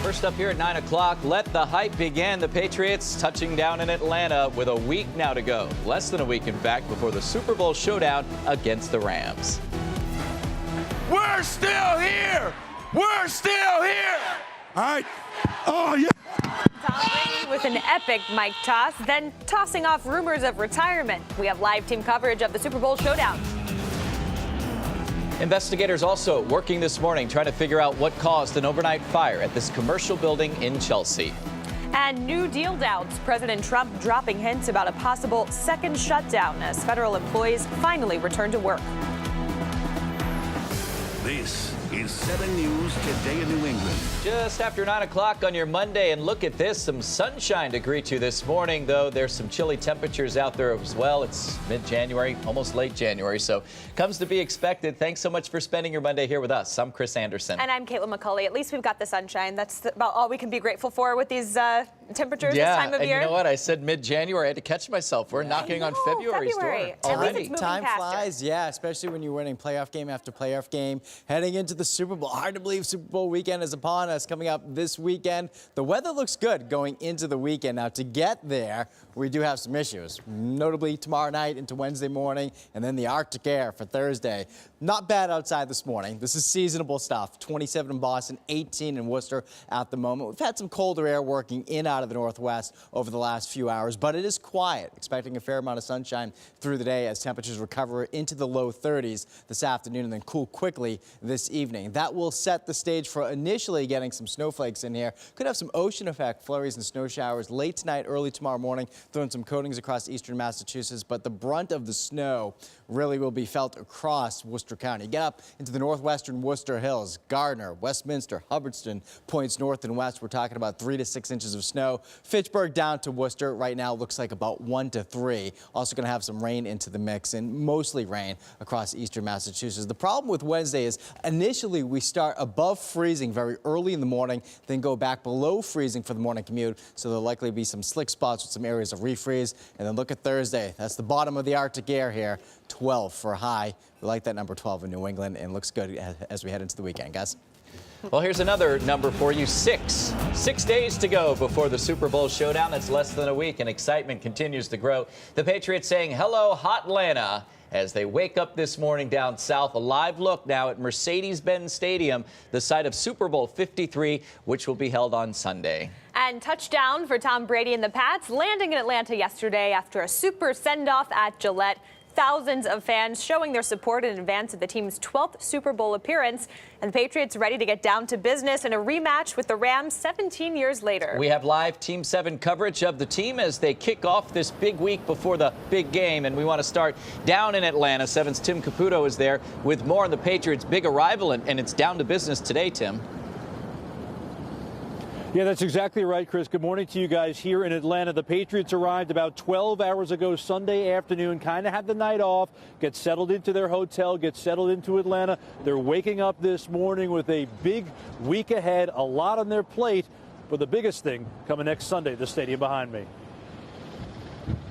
First up here at 9 o'clock, let the hype begin. The Patriots touching down in Atlanta with a week now to go. Less than a week, in fact, before the Super Bowl showdown against the Rams. We're still here! We're still here! All right. Oh, yeah. Tom Brady with an epic mic toss, then tossing off rumors of retirement. We have live team coverage of the Super Bowl showdown. Investigators also working this morning trying to figure out what caused an overnight fire at this commercial building in Chelsea. And New Deal doubts. President Trump dropping hints about a possible second shutdown as federal employees finally return to work. This is 7 News Today in New England. Just after 9 o'clock on your Monday, and look at this, some sunshine to greet you this morning, though there's some chilly temperatures out there as well. It's mid-January, almost late January, so comes to be expected. Thanks so much for spending your Monday here with us. I'm Chris Anderson. And I'm Caitlin McCauley. At least we've got the sunshine. That's about all we can be grateful for with these temperatures this time of year. Yeah, and you know what? I said mid-January. I had to catch myself. We're knocking on February's door already. Time flies, yeah, especially when you're winning playoff game after playoff game. Heading into the Super Bowl. Hard to believe Super Bowl weekend is upon us. Coming up this weekend, the weather looks good going into the weekend. Now, to get there, we do have some issues, notably tomorrow night into Wednesday morning, and then the Arctic air for Thursday. Not bad outside this morning. This is seasonable stuff. 27 in Boston, 18 in Worcester at the moment. We've had some colder air working in out of the northwest over the last few hours, but it is quiet. Expecting a fair amount of sunshine through the day as temperatures recover into the low 30s this afternoon and then cool quickly this evening. That will set the stage for initially getting some snowflakes in here. Could have some ocean effect flurries and snow showers late tonight, early tomorrow morning, throwing some coatings across eastern Massachusetts, but the brunt of the snow really will be felt across Worcester County. Get up into the northwestern Worcester Hills, Gardner, Westminster, Hubbardston points north and west. We're talking about 3 to 6 inches of snow. Fitchburg down to Worcester right now looks like about 1 to 3. Also going to have some rain into the mix and mostly rain across eastern Massachusetts. The problem with Wednesday is initially we start above freezing very early in the morning, then go back below freezing for the morning commute. So there'll likely be some slick spots with some areas of refreeze. And then look at Thursday. That's the bottom of the Arctic air here. 12 for a high. We like that number 12 in New England, and looks good as we head into the weekend, guys. Well, here's another number for you, 6. 6 days to go before the Super Bowl showdown. That's less than a week, and excitement continues to grow. The Patriots saying hello, Hotlanta, as they wake up this morning down south. A live look now at Mercedes-Benz Stadium, the site of Super Bowl 53, which will be held on Sunday. And touchdown for Tom Brady and the Pats, landing in Atlanta yesterday after a super send-off at Gillette. Thousands of fans showing their support in advance of the team's 12th Super Bowl appearance. And the Patriots ready to get down to business in a rematch with the Rams 17 years later. We have live Team 7 coverage of the team as they kick off this big week before the big game. And we want to start down in Atlanta. 7's Tim Caputo is there with more on the Patriots' big arrival. And it's down to business today, Tim. Yeah, that's exactly right, Chris. Good morning to you guys here in Atlanta. The Patriots arrived about 12 hours ago Sunday afternoon, kind of had the night off, get settled into their hotel, get settled into Atlanta. They're waking up this morning with a big week ahead, a lot on their plate, but the biggest thing coming next Sunday, the stadium behind me.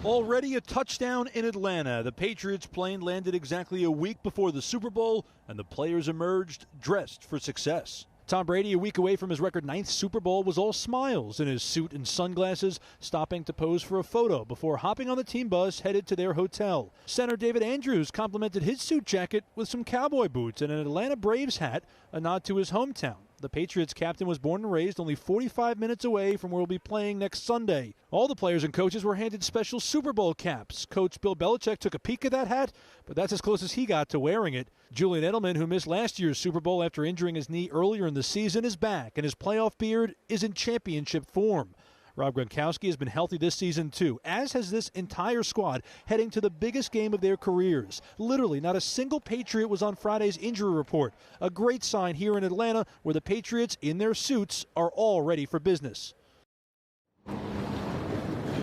Already a touchdown in Atlanta. The Patriots plane landed exactly a week before the Super Bowl, and the players emerged dressed for success. Tom Brady, a week away from his record 9th Super Bowl, was all smiles in his suit and sunglasses, stopping to pose for a photo before hopping on the team bus headed to their hotel. Center David Andrews complimented his suit jacket with some cowboy boots and an Atlanta Braves hat, a nod to his hometown. The Patriots captain was born and raised only 45 minutes away from where we'll be playing next Sunday. All the players and coaches were handed special Super Bowl caps. Coach Bill Belichick took a peek at that hat, but that's as close as he got to wearing it. Julian Edelman, who missed last year's Super Bowl after injuring his knee earlier in the season, is back, and his playoff beard is in championship form. Rob Gronkowski has been healthy this season, too, as has this entire squad heading to the biggest game of their careers. Literally, not a single Patriot was on Friday's injury report. A great sign here in Atlanta, where the Patriots, in their suits, are all ready for business.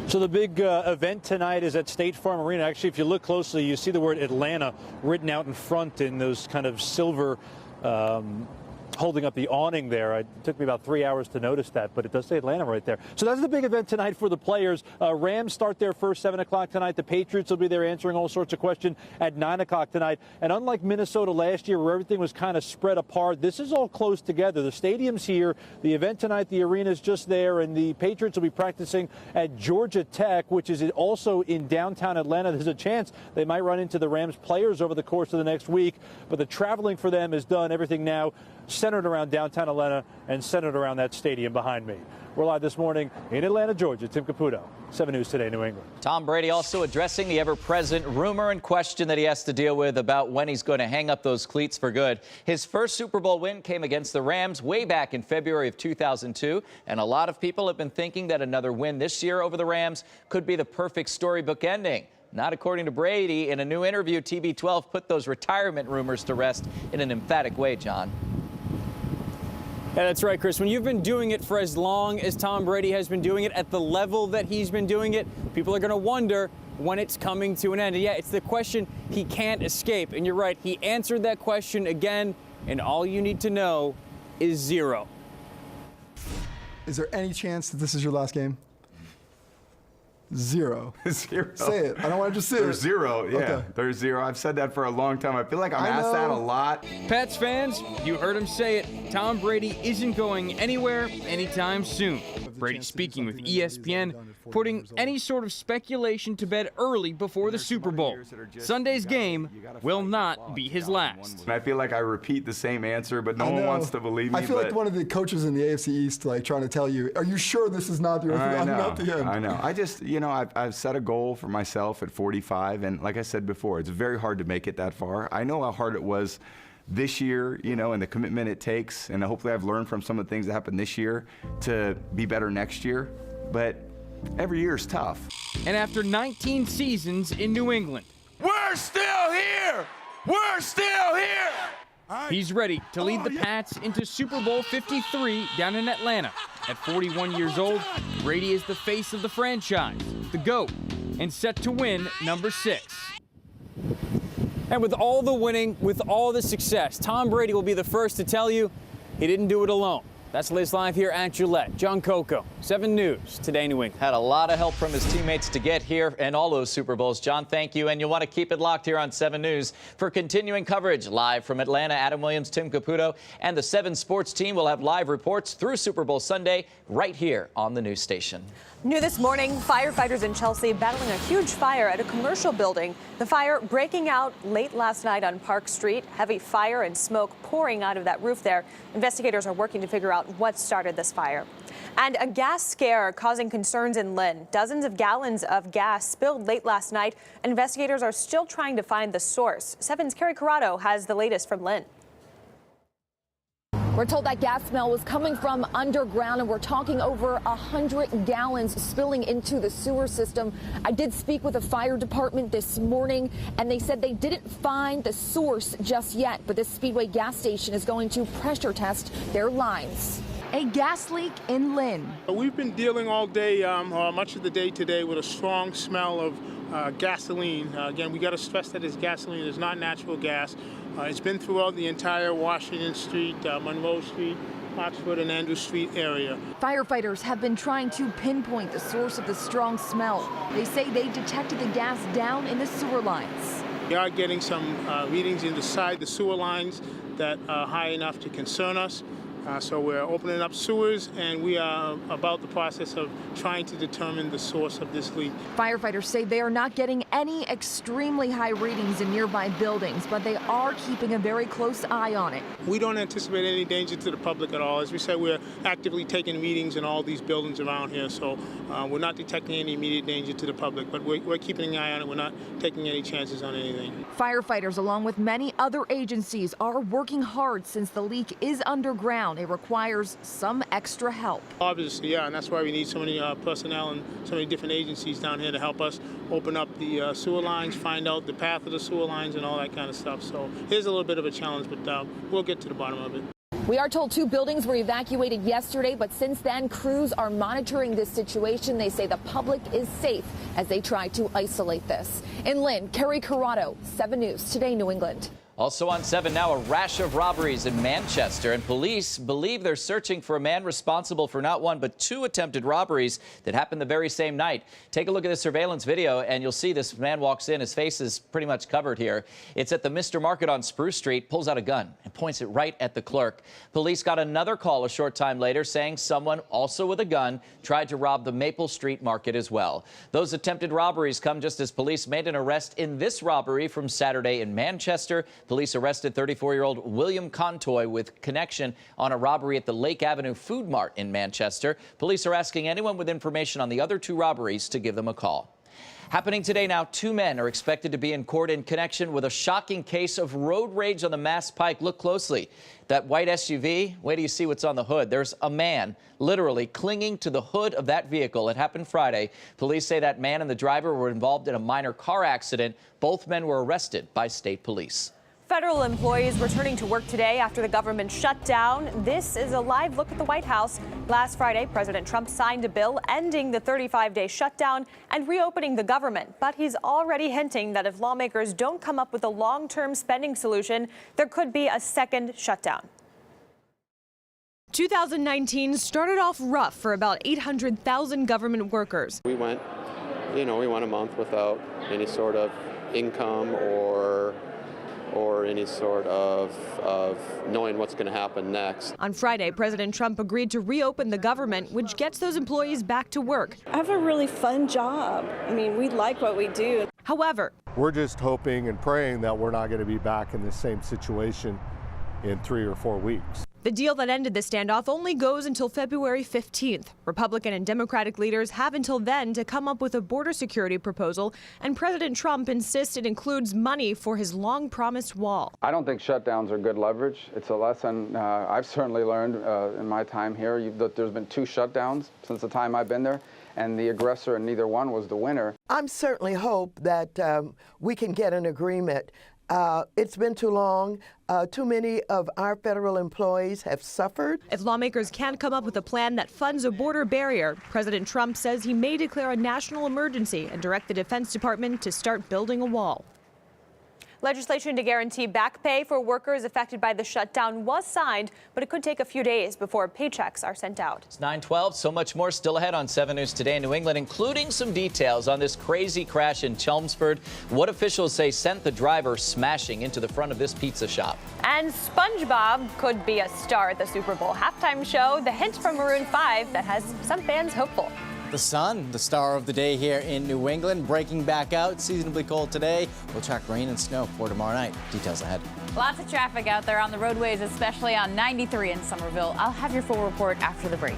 So the big event tonight is at State Farm Arena. Actually, if you look closely, you see the word Atlanta written out in front in those kind of silver holding up the awning there. It took me about 3 hours to notice that, but it does say Atlanta right there. So that's the big event tonight for the players. Rams start their first 7 o'clock tonight. The Patriots will be there answering all sorts of questions at 9 o'clock tonight. And unlike Minnesota last year where everything was kind of spread apart, this is all close together. The stadium's here. The event tonight, the arena's just there, and the Patriots will be practicing at Georgia Tech, which is also in downtown Atlanta. There's a chance they might run into the Rams players over the course of the next week, but the traveling for them is done. Everything now centered around downtown Atlanta and centered around that stadium behind me. We're live this morning in Atlanta, Georgia. Tim Caputo, 7 News Today, New England. Tom Brady also addressing the ever-present rumor and question that he has to deal with about when he's going to hang up those cleats for good. His first Super Bowl win came against the Rams way back in February of 2002, and a lot of people have been thinking that another win this year over the Rams could be the perfect storybook ending. Not according to Brady. In a new interview, TB12 put those retirement rumors to rest in an emphatic way, John. Yeah, that's right, Chris. When you've been doing it for as long as Tom Brady has been doing it at the level that he's been doing it, people are going to wonder when it's coming to an end. And yeah, it's the question he can't escape. And you're right, he answered that question again, and all you need to know is 0. Is there any chance that this is your last game? 0. 0. Say it. I don't want to just say it. There's 0. Yeah, Okay. there's 0. I've said that for a long time. I feel like I'm asked that a lot. Pats fans, you heard him say it. Tom Brady isn't going anywhere anytime soon. Brady speaking with ESPN, putting any sort of speculation to bed early before the Super Bowl. Sunday's game will not be his last. And I feel like I repeat the same answer, but no I one know. wants to believe me. I feel but like one of the coaches in the AFC East, like trying to tell you, are you sure this is not your I know. not the end? I know. I just, I've set a goal for myself at 45, and like I said before, it's very hard to make it that far. I know how hard it was this year, and the commitment it takes, and hopefully I've learned from some of the things that happened this year to be better next year. But every year is tough. And after 19 seasons in New England, We're still here! We're still here! he's ready to lead the Pats into Super Bowl 53 down in Atlanta. At 41 years old, Brady is the face of the franchise, the GOAT, and set to win number 6. And with all the winning, with all the success, Tom Brady will be the first to tell you he didn't do it alone. That's Liz Live here at Gillette. John Coco, 7 News, Today New England. Had a lot of help from his teammates to get here and all those Super Bowls. John, thank you. And you'll want to keep it locked here on 7 News for continuing coverage. Live from Atlanta, Adam Williams, Tim Caputo, and the 7 Sports team will have live reports through Super Bowl Sunday right here on the news station. New this morning, firefighters in Chelsea battling a huge fire at a commercial building. The fire breaking out late last night on Park Street. Heavy fire and smoke pouring out of that roof there. Investigators are working to figure out what started this fire. And a gas scare causing concerns in Lynn. Dozens of gallons of gas spilled late last night. Investigators are still trying to find the source. 7's Carrie Corrado has the latest from Lynn. We're told that gas smell was coming from underground, and we're talking over 100 gallons spilling into the sewer system. I did speak with the fire department this morning, and they said they didn't find the source just yet, but this Speedway gas station is going to pressure test their lines. A gas leak in Lynn. We've been dealing all day, or much of the day today, with a strong smell of gasoline. Again, we got to stress that it's gasoline. It's not natural gas. It's been throughout the entire Washington Street, Monroe Street, Oxford and Andrew Street area. Firefighters have been trying to pinpoint the source of the strong smell. They say they detected the gas down in the sewer lines. We are getting some readings inside the sewer lines that are high enough to concern us. So we're opening up sewers, and we are about the process of trying to determine the source of this leak. Firefighters say they are not getting any extremely high readings in nearby buildings, but they are keeping a very close eye on it. We don't anticipate any danger to the public at all. As we said, we're actively taking readings in all these buildings around here, so we're not detecting any immediate danger to the public, but we're keeping an eye on it. We're not taking any chances on anything. Firefighters, along with many other agencies, are working hard since the leak is underground. It requires some extra help. Obviously, yeah, and that's why we need so many personnel and so many different agencies down here to help us open up the sewer lines, find out the path of the sewer lines and all that kind of stuff. So here's a little bit of a challenge, but we'll get to the bottom of it. We are told 2 buildings were evacuated yesterday, but since then, crews are monitoring this situation. They say the public is safe as they try to isolate this. In Lynn, Carrie Corrado, 7 News, Today New England. Also on 7 now, a rash of robberies in Manchester, and police believe they're searching for a man responsible for not one but 2 attempted robberies that happened the very same night. Take a look at the surveillance video and you'll see this man walks in. His face is pretty much covered here. It's at the Mr. Market on Spruce Street, pulls out a gun and points it right at the clerk. Police got another call a short time later saying someone also with a gun tried to rob the Maple Street Market as well. Those attempted robberies come just as police made an arrest in this robbery from Saturday in Manchester. Police arrested 34-year-old William Contoy with connection on a robbery at the Lake Avenue Food Mart in Manchester. Police are asking anyone with information on the other 2 robberies to give them a call. Happening today now, 2 men are expected to be in court in connection with a shocking case of road rage on the Mass Pike. Look closely. That white SUV, wait till you see what's on the hood. There's a man literally clinging to the hood of that vehicle. It happened Friday. Police say that man and the driver were involved in a minor car accident. Both men were arrested by state police. Federal employees returning to work today after the government shut down. This is a live look at the White House. Last Friday, President Trump signed a bill ending the 35-day shutdown and reopening the government. But he's already hinting that if lawmakers don't come up with a long-term spending solution, there could be a second shutdown. 2019 started off rough for about 800,000 government workers. We went a month without any sort of income or any sort of knowing what's going to happen next. On Friday, President Trump agreed to reopen the government, which gets those employees back to work. I have a really fun job. I mean, we like what we do. However, we're just hoping and praying that we're not going to be back in the same situation in 3 or 4 weeks. the deal that ended the standoff only goes until February 15th. Republican and Democratic leaders have until then to come up with a border security proposal, and President Trump insists it includes money for his long-promised wall. I don't think shutdowns are good leverage. It's a lesson I've certainly learned in my time here. There's been 2 shutdowns since the time I've been there, and the aggressor in neither one was the winner. I'm certainly hope that we can get an agreement. It's been too long. Too many of our federal employees have suffered. If lawmakers can't come up with a plan that funds a border barrier, President Trump says he may declare a national emergency and direct the Defense Department to start building a wall. Legislation to guarantee back pay for workers affected by the shutdown was signed, but it could take a few days before paychecks are sent out. It's 9:12. So much more still ahead on 7 News Today in New England, including some details on this crazy crash in Chelmsford, what officials say sent the driver smashing into the front of this pizza shop. And SpongeBob could be a star at the Super Bowl halftime show, the hint from Maroon 5 that has some fans hopeful. The sun, the star of the day here in New England, breaking back out, seasonably cold today. We'll track rain and snow for tomorrow night. Details ahead. Lots of traffic out there on the roadways, especially on 93 in Somerville. I'll have your full report after the break.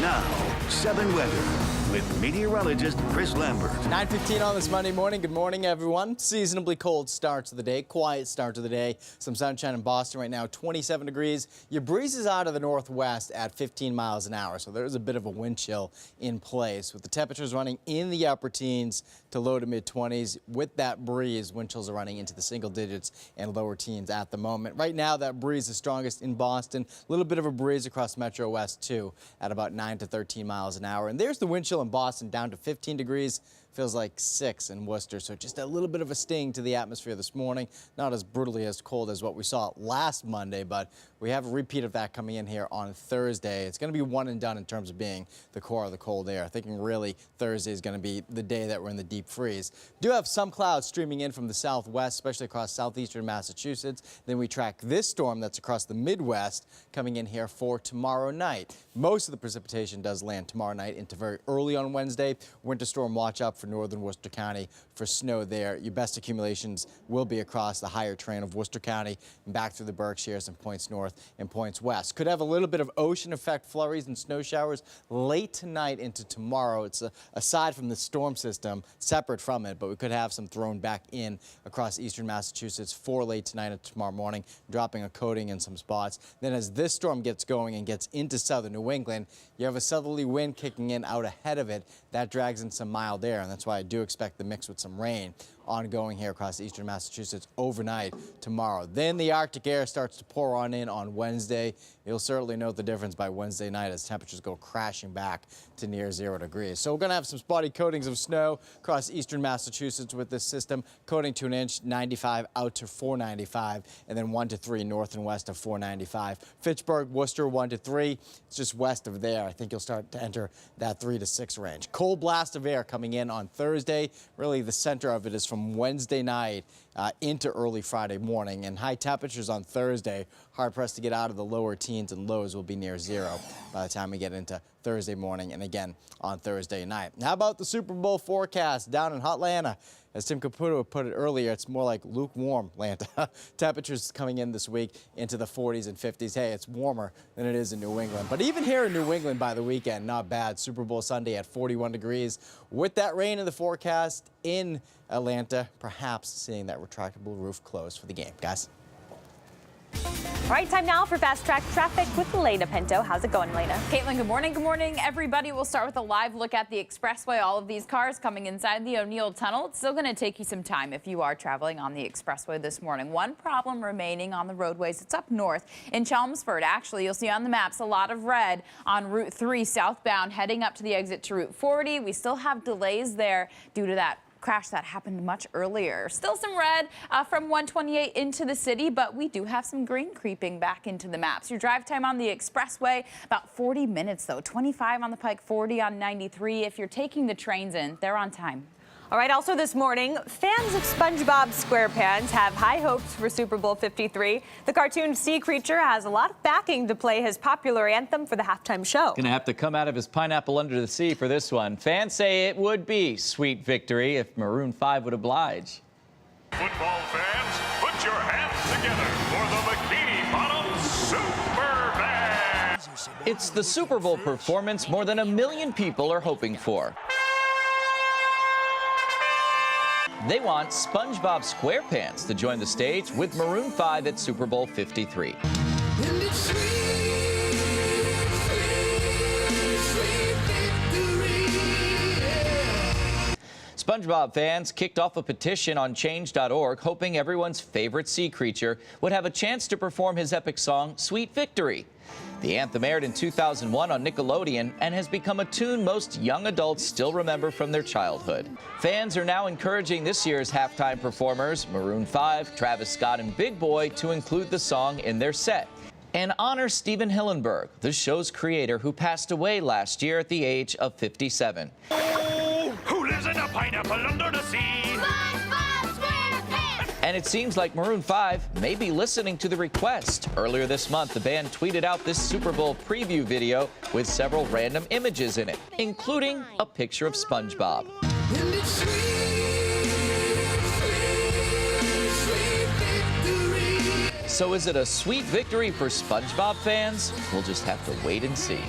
Now, 7 weather with meteorologist Chris Lambert. 9:15 on this Monday morning. Good morning, everyone. Seasonably cold start to the day, quiet start to the day. Some sunshine in Boston right now, 27 degrees. Your breeze is out of the northwest at 15 miles an hour, so there's a bit of a wind chill in place. With the temperatures running in the upper teens to low to mid-20s, with that breeze, wind chills are running into the single digits and lower teens at the moment. Right now, that breeze is strongest in Boston. A little bit of a breeze across Metro West, too, at about 9 to 13 miles an hour. And there's the wind chill in Boston down to 15 degrees. Feels like 6 in Worcester, so just a little bit of a sting to the atmosphere this morning. Not as brutally as cold as what we saw last Monday, but we have a repeat of that coming in here on Thursday. It's going to be one and done in terms of being the core of the cold air. Thinking really Thursday is going to be the day that we're in the deep freeze. Do have some clouds streaming in from the southwest, especially across southeastern Massachusetts. Then we track this storm that's across the Midwest coming in here for tomorrow night. Most of the precipitation does land tomorrow night into very early on Wednesday. Winter storm watch out for northern Worcester County for snow there. Your best accumulations will be across the higher train of Worcester County and back through the Berkshires and points north and points west. Could have a little bit of ocean effect flurries and snow showers late tonight into tomorrow. It's aside from the storm system, separate from it, but we could have some thrown back in across eastern Massachusetts for late tonight and tomorrow morning, dropping a coating in some spots. Then as this storm gets going and gets into southern New England, you have a southerly wind kicking in out ahead of it. That drags in some mild air, and that's why I do expect the mix with some rain. ongoing here across eastern Massachusetts overnight tomorrow. Then the Arctic air starts to pour on in on Wednesday. You'll certainly note the difference by Wednesday night as temperatures go crashing back to near 0 degrees. So we're going to have some spotty coatings of snow across eastern Massachusetts with this system, coating to an inch, 95 out to 495, and then 1 to 3 north and west of 495. Fitchburg, Worcester, 1 to 3. It's just west of there. I think you'll start to enter that 3 to 6 range. Cold blast of air coming in on Thursday. Really, the center of it is from Wednesday night into early Friday morning, and high temperatures on Thursday. Hard pressed to get out of the lower teens, and lows will be near 0 by the time we get into Thursday morning and again on Thursday night. How about the Super Bowl forecast down in Hotlanta? As Tim Caputo put it earlier, it's more like lukewarm Atlanta. Temperatures coming in this week into the 40s and 50s. Hey, it's warmer than it is in New England. But even here in New England by the weekend, not bad. Super Bowl Sunday at 41 degrees. With that rain in the forecast in Atlanta, perhaps seeing that retractable roof close for the game. Guys. All right, time now for Fast Track Traffic with Elena Pinto. How's it going, Elena? Caitlin, good morning. Good morning, everybody. We'll start with a live look at the expressway. All of these cars coming inside the O'Neill Tunnel. It's still going to take you some time if you are traveling on the expressway this morning. One problem remaining on the roadways. It's up north in Chelmsford. Actually, you'll see on the maps a lot of red on Route 3 southbound heading up to the exit to Route 40. We still have delays there due to that crash that happened much earlier. Still some red from 128 into the city, but we do have some green creeping back into the maps. Your drive time on the expressway, about 40 minutes though. 25 on the Pike, 40 on 93. If you're taking the trains in, they're on time. All right, also this morning, fans of SpongeBob SquarePants have high hopes for Super Bowl 53. The cartoon sea creature has a lot of backing to play his popular anthem for the halftime show. Gonna have to come out of his pineapple under the sea for this one. Fans say it would be Sweet Victory if Maroon 5 would oblige. Football fans, put your hands together for the Bikini Bottom Super Band. It's the Super Bowl performance more than 1 million people are hoping for. They want SpongeBob SquarePants to join the stage with Maroon 5 at Super Bowl 53. SpongeBob fans kicked off a petition on change.org, hoping everyone's favorite sea creature would have a chance to perform his epic song, Sweet Victory. The anthem aired in 2001 on Nickelodeon and has become a tune most young adults still remember from their childhood. Fans are now encouraging this year's halftime performers, Maroon 5, Travis Scott, and Big Boy, to include the song in their set and honor Steven Hillenburg, the show's creator, who passed away last year at the age of 57. Oh, who lives in a pineapple under the sea? And it seems like Maroon 5 may be listening to the request. Earlier this month, the band tweeted out this Super Bowl preview video with several random images in it, including a picture of SpongeBob. So is it a sweet victory for SpongeBob fans? We'll just have to wait and see.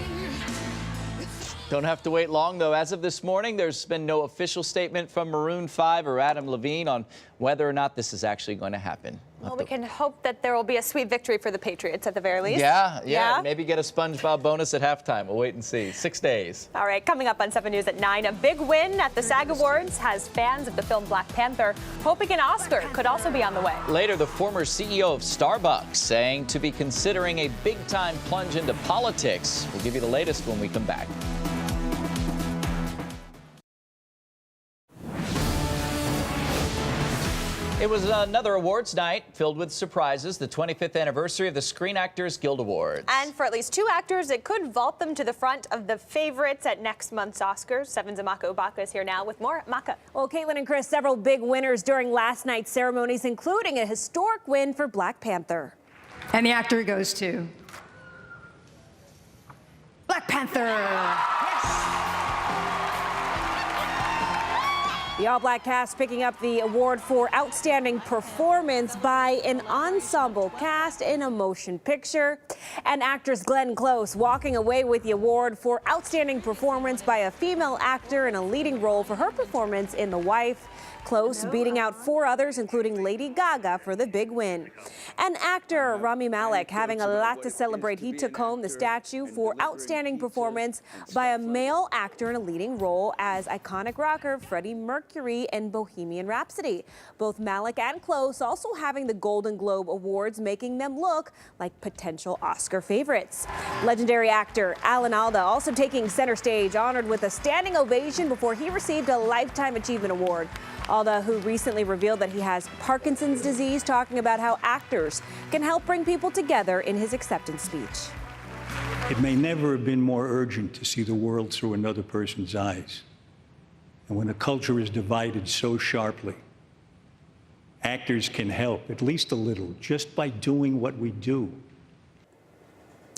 Don't have to wait long, though. As of this morning, there's been no official statement from Maroon 5 or Adam Levine on whether or not this is actually going to happen. Well, we can hope that there will be a sweet victory for the Patriots at the very least. Yeah. Maybe get a SpongeBob bonus at halftime. We'll wait and see. 6 days. All right, coming up on 7 News at 9, a big win at the SAG Awards has fans of the film Black Panther hoping an Oscar could also be on the way. Later, the former CEO of Starbucks saying to be considering a big-time plunge into politics. We'll give you the latest when we come back. It was another awards night filled with surprises, the 25th anniversary of the Screen Actors Guild Awards. And for at least 2 actors, it could vault them to the front of the favorites at next month's Oscars. 7's Amaka Ubaka is here now with more. Maka. Well, Caitlin and Chris, several big winners during last night's ceremonies, including a historic win for Black Panther. And the actor goes to Black Panther. Yes. The all-black cast picking up the award for Outstanding Performance by an Ensemble Cast in a Motion Picture. And actress Glenn Close walking away with the award for Outstanding Performance by a Female Actor in a Leading Role for her performance in The Wife. Close beating out 4 others, including Lady Gaga, for the big win. And actor Rami Malek having a lot to celebrate. He took home the statue for outstanding performance by a male actor in a leading role as iconic rocker Freddie Mercury in Bohemian Rhapsody. Both Malek and Close also having the Golden Globe Awards, making them look like potential Oscar favorites. Legendary actor Alan Alda also taking center stage, honored with a standing ovation before he received a Lifetime Achievement Award. Alda, who recently revealed that he has Parkinson's disease, talking about how actors can help bring people together in his acceptance speech. It may never have been more urgent to see the world through another person's eyes. And when a culture is divided so sharply, actors can help, at least a little, just by doing what we do.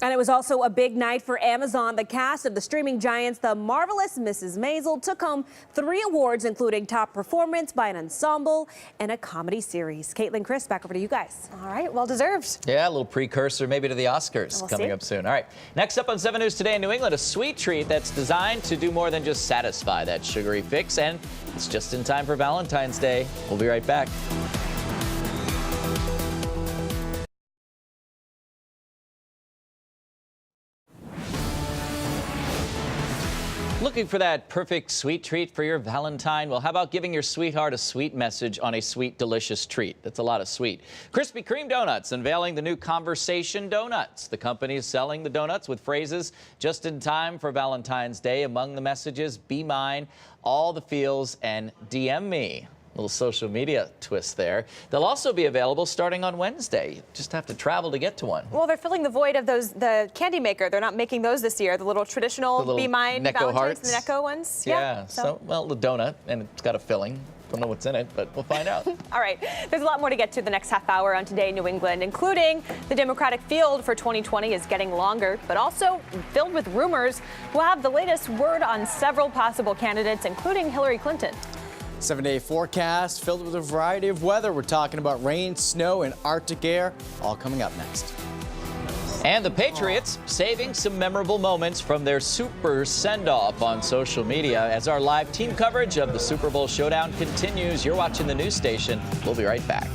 And it was also a big night for Amazon. The cast of the streaming giants, The Marvelous Mrs. Maisel, took home 3 awards, including Top Performance by an Ensemble and a Comedy Series. Caitlin, Chris, back over to you guys. All right, well deserved. Yeah, a little precursor maybe to the Oscars coming up soon. All right, next up on 7 News Today in New England, a sweet treat that's designed to do more than just satisfy that sugary fix, and it's just in time for Valentine's Day. We'll be right back. Looking for that perfect sweet treat for your Valentine? Well, how about giving your sweetheart a sweet message on a sweet, delicious treat? That's a lot of sweet. Krispy Kreme Donuts unveiling the new Conversation Donuts. The company is selling the donuts with phrases just in time for Valentine's Day. Among the messages, be mine, all the feels, and DM me. Little social media twist there. They'll also be available starting on Wednesday. You just have to travel to get to one. Well, they're filling the void of the candy maker. They're not making those this year. The little traditional Be Mine Necco Valentine's, hearts. the Necco ones. Yeah, so, well, the donut, and it's got a filling. Don't know what's in it, but we'll find out. All right, there's a lot more to get to the next half hour on Today in New England, including the Democratic field for 2020 is getting longer, but also filled with rumors. We'll have the latest word on several possible candidates, including Hillary Clinton. 7-day forecast filled with a variety of weather. We're talking about rain, snow, and Arctic air, all coming up next. And the Patriots saving some memorable moments from their Super send-off on social media as our live team coverage of the Super Bowl showdown continues. You're watching the news station. We'll be right back.